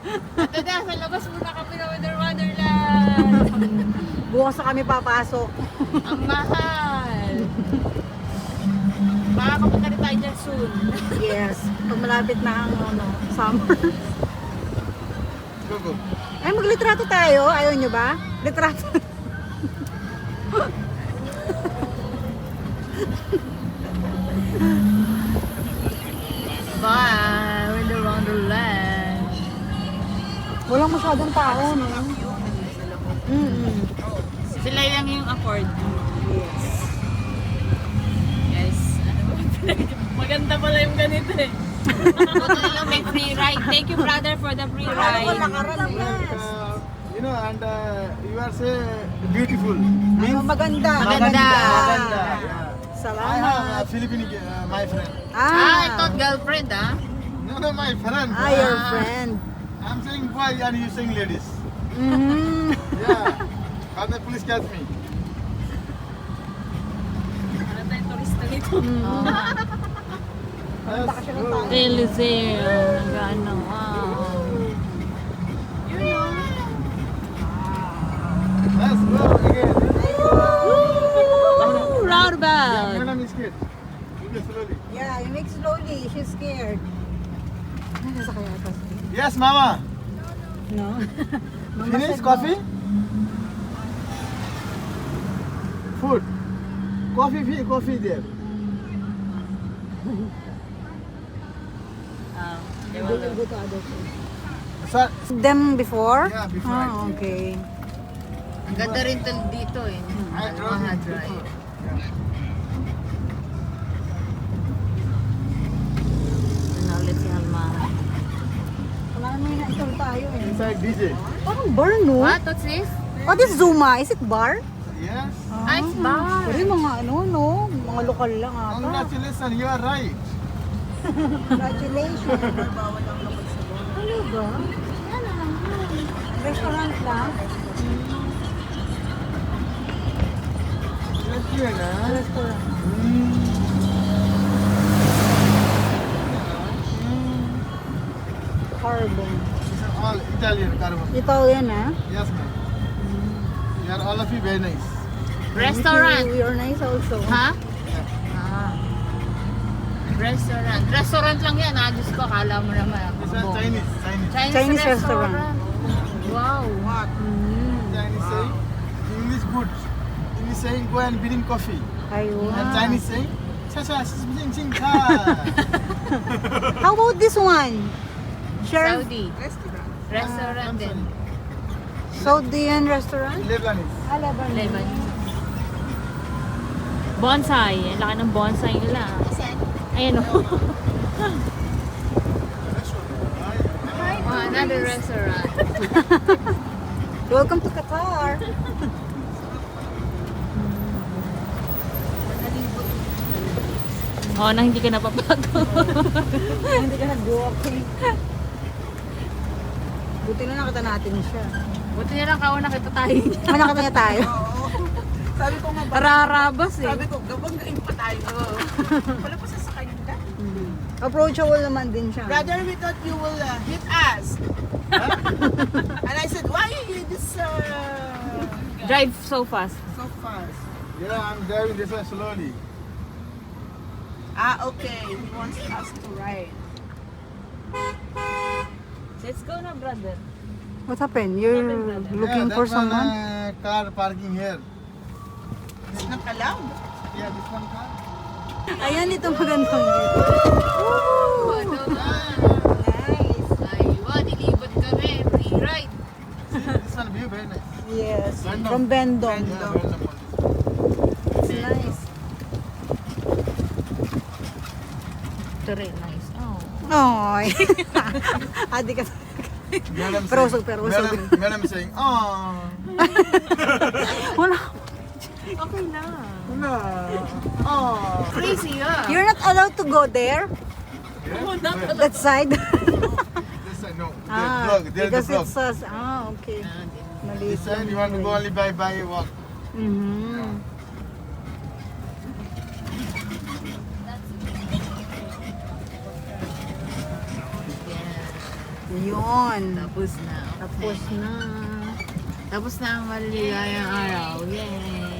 Ito na, sa labas muna kami na Wonderland. Bukas na kami papasok. Ang mahal. Makakapunta rin tayo dyan soon. Yes. Pag malapit na ang summer. Go, go. Ay, maglitrato tayo. Ayaw nyo ba? Litrato. Bye! We're in the Wonderland. Walang masyadong tao, no? Sila lang yung afford. Yes. Yes. Ano ba? Maganda pala yung ganito eh. Buti lang may free ride. Thank you brother for the free ride. You know, and you are say beautiful. Ano, maganda. Maganda. Maganda. Yeah. I Salamat. have a Filipino my friend. I thought girlfriend ah. No, my friend. Your friend. I'm saying boy and you saying ladies. Mm. Yeah. And the police catch me. Ano tayong turista dito? Yes, go. Eliseo. Nag-ano. Wow. Let's go again. Roundabout. Madam is scared. You go slowly. Yeah, you make slowly. She's scared. Ay, nasa kaya ito? Yes, mama. No? Mama Finish said coffee? no. Food. Coffee there. They will go to other place. Sir, Them before? Yeah, before I Oh, came. okay. Ang ganda rin dito eh. I drove Mga it drive. before. Ano ulit si Alma? Wala naman yung na-install tayo eh. Inside DJ. Parang bar, no? What? What's this? What is Zuma? Is it bar? Yes. Ah, it's bar. Pero yung mga ano, no? Mga lokal lang ata. Congratulations, you are right. Congratulations. Ano ba? Restaurant lang? Yes, you are, huh? Restaurant. Carbon. These are all Italian carbon. Italian, ah? Yes, ma'am. You are all of you very nice. Restaurant. We are nice also. Ha? Ah. Restaurant. Restaurant lang yan ah. Diyos ko, akala mo naman. This one Chinese. Chinese restaurant. Wow. What? Chinese saying English good. English saying go and bring coffee. Ayun. And Chinese saying cha cha ching ching cha. How about this one? Sheriff? Saudi. Restaurant din. Saudian restaurant? Lebanese. Ah, Lebanese. Lebanese. Bonsai. Ang laki ng bonsai nila. Ayan o. Oh, another restaurant. Welcome to Qatar. Oh, na hindi ka napapagod. Hindi ka nag-walking. Buti na nakita natin siya. Buti na lang kauna kita tayo. Ah, nakita niya tayo. Sabi ko nga ba, Rarabas eh. sabi ko, gabanggain pa tayo. Wala pa sasakayan ka. Approachable naman din siya. Brother, we thought you will hit us. And I said, why you this Drive so fast. so fast? Yeah, I'm driving this one slowly. Ah, okay. He wants us to ride. Let's go na, brother. What happened? You're looking Yeah, for that one, someone? car parking here. It's not allowed. Yeah, this one car. Ayan, ito magandang view. Ano ba? Nice. Ay, wow, nilibot kami. Free ride. See, this one view very nice. Yes, Bandung. from Bendong. Yeah, Bandung. It's nice. Ito rin, nice. Oh. Oy. Adi ka. Madam Pero saying- usog, pero usog. Madam saying, oh. Wala. Okay na. No. Oh. Crazy ah. You're not allowed to go there? Yeah? That side? This side, no. There's because the it's vlog. okay. This Maliit side, lang you want to yun. go only by walk. Mhm. Yun. Tapos na. Tapos na. Tapos na ang maligayang araw. Yay!